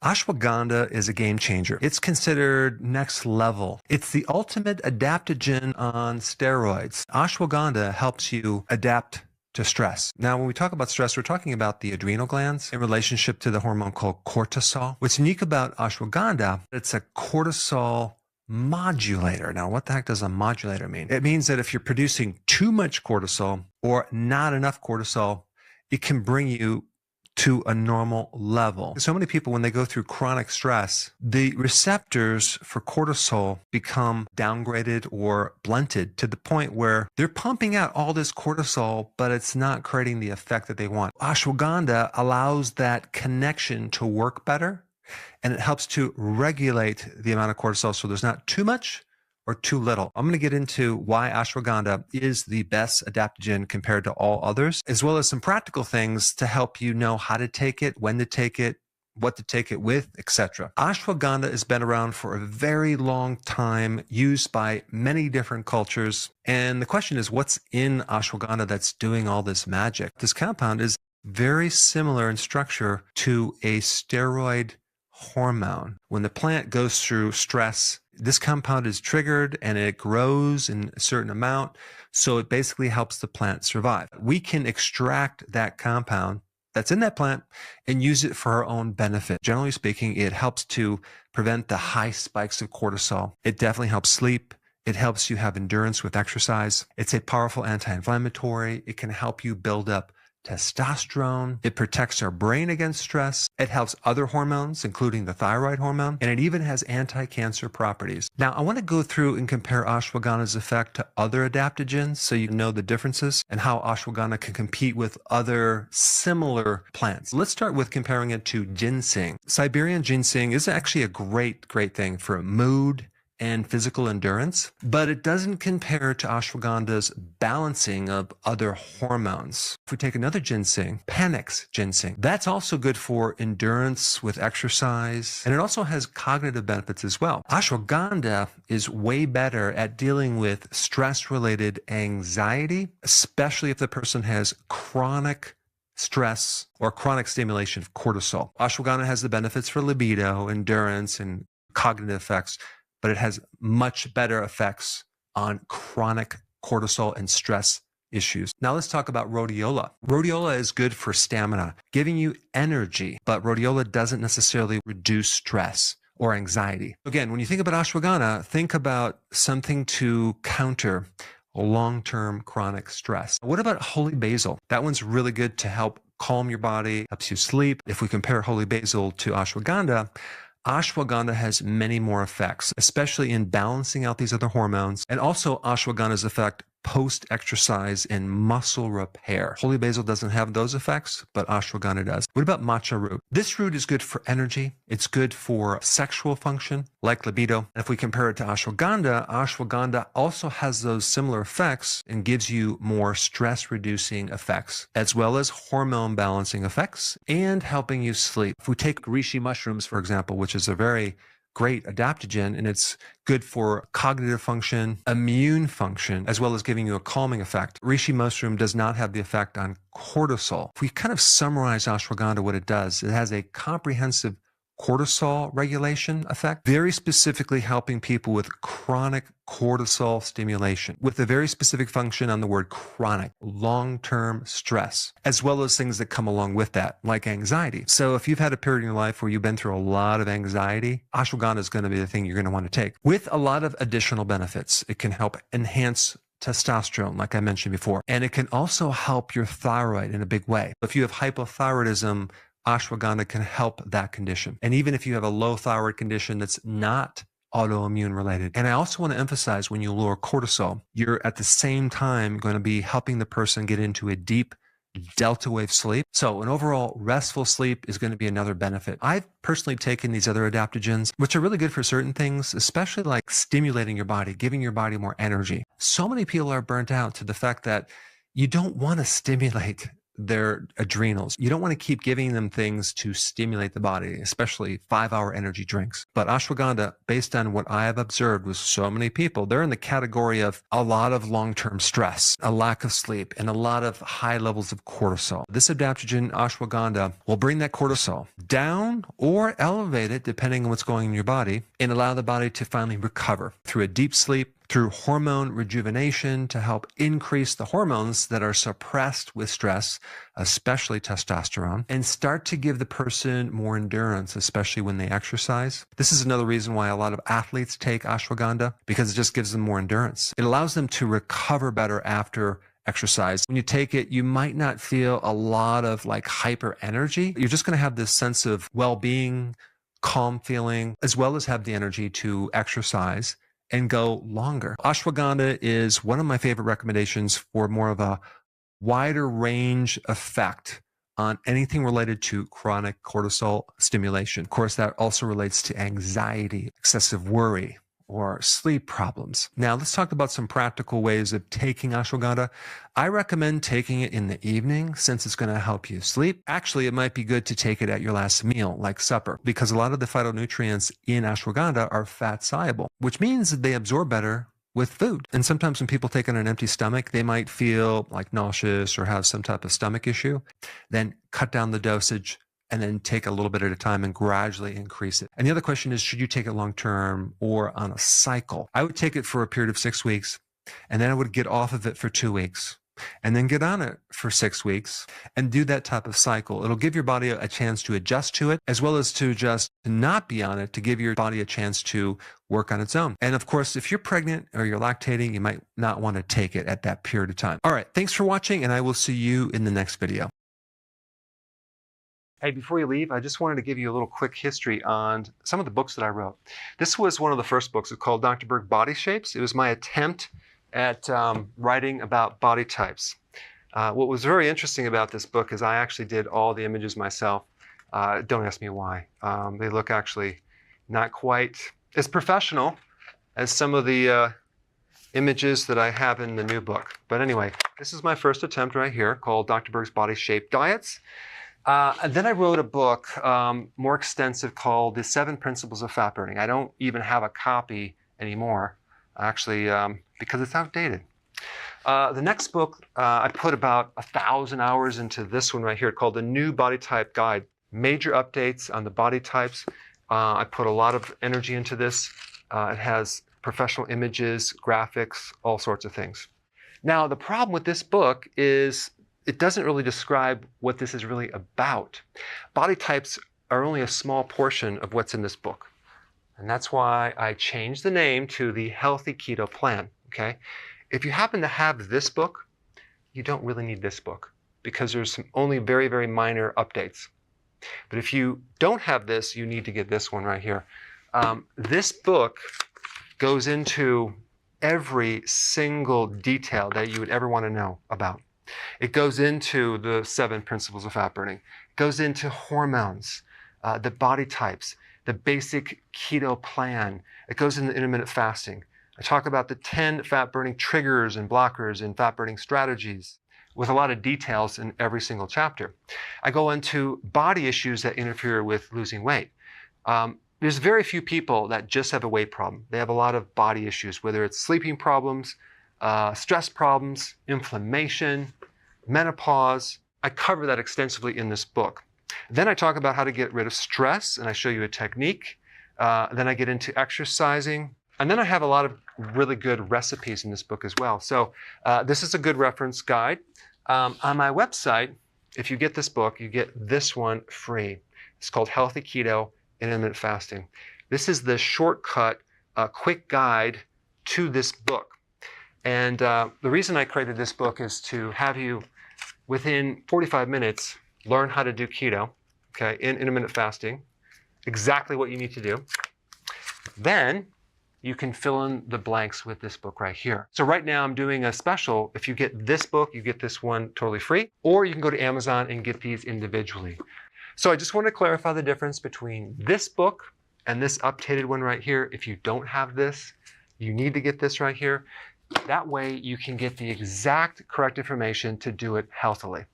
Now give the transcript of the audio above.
Ashwagandha is a game changer. It's considered next level. It's the ultimate adaptogen on steroids. Ashwagandha helps you adapt to stress. Now, when we talk about stress, we're talking about the adrenal glands in relationship to the hormone called cortisol. What's unique about ashwagandha, it's a cortisol modulator. Now, what the heck does a modulator mean? It means that if you're producing too much cortisol or not enough cortisol, it can bring you to a normal level. So many people, when they go through chronic stress, the receptors for cortisol become downgraded or blunted to the point where they're pumping out all this cortisol, but it's not creating the effect that they want. Ashwagandha allows that connection to work better, and it helps to regulate the amount of cortisol so there's not too much or too little. I'm going to get into why ashwagandha is the best adaptogen compared to all others, as well as some practical things to help you know how to take it, when to take it, what to take it with, etc. Ashwagandha has been around for a very long time, used by many different cultures. And the question is, what's in ashwagandha that's doing all this magic? This compound is very similar in structure to a steroid hormone. When the plant goes through stress, this compound is triggered and it grows in a certain amount, so it basically helps the plant survive. We can extract that compound that's in that plant and use it for our own benefit. Generally speaking, it helps to prevent the high spikes of cortisol. It definitely helps sleep. It helps you have endurance with exercise. It's a powerful anti-inflammatory. It can help you build up testosterone. It protects our brain against stress. It helps other hormones, including the thyroid hormone, and it even has anti-cancer properties. Now, I want to go through and compare ashwagandha's effect to other adaptogens so you know the differences and how ashwagandha can compete with other similar plants. Let's start with comparing it to ginseng. Siberian ginseng is actually a great thing for mood and physical endurance, but it doesn't compare to ashwagandha's balancing of other hormones. If we take another ginseng, Panax Ginseng, that's also good for endurance with exercise, and it also has cognitive benefits as well. Ashwagandha is way better at dealing with stress-related anxiety, especially if the person has chronic stress or chronic stimulation of cortisol. Ashwagandha has the benefits for libido, endurance, and cognitive effects, but it has much better effects on chronic cortisol and stress issues. Now let's talk about rhodiola. Rhodiola is good for stamina, giving you energy, but rhodiola doesn't necessarily reduce stress or anxiety. Again, when you think about ashwagandha, think about something to counter long-term chronic stress. What about holy basil? That one's really good to help calm your body, helps you sleep. If we compare holy basil to ashwagandha, ashwagandha has many more effects, especially in balancing out these other hormones, and also ashwagandha's effect post-exercise and muscle repair. Holy basil doesn't have those effects, but ashwagandha does. What about matcha root? This root is good for energy. It's good for sexual function, like libido. And if we compare it to ashwagandha, ashwagandha also has those similar effects and gives you more stress-reducing effects, as well as hormone balancing effects and helping you sleep. If we take reishi mushrooms, for example, which is a very great adaptogen, and it's good for cognitive function, immune function, as well as giving you a calming effect. Reishi mushroom does not have the effect on cortisol. If we kind of summarize ashwagandha, what it does, it has a comprehensive cortisol regulation effect, very specifically helping people with chronic cortisol stimulation, with a very specific function on the word chronic, long-term stress, as well as things that come along with that, like anxiety. So if you've had a period in your life where you've been through a lot of anxiety, ashwagandha is going to be the thing you're going to want to take, with a lot of additional benefits. It can help enhance testosterone, like I mentioned before, and it can also help your thyroid in a big way. If you have hypothyroidism, ashwagandha can help that condition. And even if you have a low thyroid condition that's not autoimmune related. And I also want to emphasize, when you lower cortisol, you're at the same time going to be helping the person get into a deep delta wave sleep. So an overall restful sleep is going to be another benefit. I've personally taken these other adaptogens, which are really good for certain things, especially like stimulating your body, giving your body more energy. So many people are burnt out to the fact that you don't want to stimulate their adrenals. You don't want to keep giving them things to stimulate the body, especially 5-hour energy drinks. But ashwagandha, based on what I have observed with so many people, they're in the category of a lot of long-term stress, a lack of sleep, and a lot of high levels of cortisol. This adaptogen, ashwagandha, will bring that cortisol down or elevate it depending on what's going on in your body and allow the body to finally recover through a deep sleep, through hormone rejuvenation to help increase the hormones that are suppressed with stress, especially testosterone, and start to give the person more endurance, especially when they exercise. This is another reason why a lot of athletes take ashwagandha, because it just gives them more endurance. It allows them to recover better after exercise. When you take it, you might not feel a lot of like hyper energy. You're just going to have this sense of well-being, calm feeling, as well as have the energy to exercise and go longer. Ashwagandha is one of my favorite recommendations for more of a wider range effect on anything related to chronic cortisol stimulation. Of course, that also relates to anxiety, excessive worry, or sleep problems. Now, let's talk about some practical ways of taking ashwagandha. I recommend taking it in the evening since it's going to help you sleep. Actually, it might be good to take it at your last meal, like supper, because a lot of the phytonutrients in ashwagandha are fat soluble, which means that they absorb better with food. And sometimes when people take it on an empty stomach, they might feel like nauseous or have some type of stomach issue. Then cut down the dosage and then take a little bit at a time and gradually increase it. And the other question is, should you take it long-term or on a cycle? I would take it for a period of 6 weeks, and then I would get off of it for 2 weeks, and then get on it for 6 weeks and do that type of cycle. It'll give your body a chance to adjust to it, as well as to just not be on it, to give your body a chance to work on its own. And of course, if you're pregnant or you're lactating, you might not want to take it at that period of time. All right, thanks for watching, and I will see you in the next video. Hey, before you leave, I just wanted to give you a little quick history on some of the books that I wrote. This was one of the first books. It's called Dr. Berg Body Shapes. It was my attempt at writing about body types. What was very interesting about this book is I actually did all the images myself. Don't ask me why. They look actually not quite as professional as some of the images that I have in the new book. But anyway, this is my first attempt right here called Dr. Berg's Body Shape Diets. And then I wrote a book more extensive called The 7 Principles of Fat Burning. I don't even have a copy anymore, actually, because it's outdated. The next book, I put about 1,000 hours into this one right here called The New Body Type Guide. Major updates on the body types. I put a lot of energy into this. It has professional images, graphics, all sorts of things. Now, the problem with this book is it doesn't really describe what this is really about. Body types are only a small portion of what's in this book. And that's why I changed the name to the Healthy Keto Plan, okay? If you happen to have this book, you don't really need this book because there's some only very, very minor updates. But if you don't have this, you need to get this one right here. This book goes into every single detail that you would ever want to know about. It goes into the 7 principles of fat burning. It goes into hormones, the body types, the basic keto plan. It goes into intermittent fasting. I talk about the 10 fat burning triggers and blockers and fat burning strategies with a lot of details in every single chapter. I go into body issues that interfere with losing weight. There's very few people that just have a weight problem. They have a lot of body issues, whether it's sleeping problems, stress problems, inflammation, menopause. I cover that extensively in this book. Then I talk about how to get rid of stress, and I show you a technique. Then I get into exercising. And then I have a lot of really good recipes in this book as well. So this is a good reference guide. On my website, if you get this book, you get this one free. It's called Healthy Keto and Intermittent Fasting. This is the shortcut, quick guide to this book. And the reason I created this book is to have you, within 45 minutes, learn how to do keto, okay, in intermittent fasting, exactly what you need to do. Then you can fill in the blanks with this book right here. So right now I'm doing a special. If you get this book, you get this one totally free, or you can go to Amazon and get these individually. So I just want to clarify the difference between this book and this updated one right here. If you don't have this, you need to get this right here. That way you can get the exact correct information to do it healthily.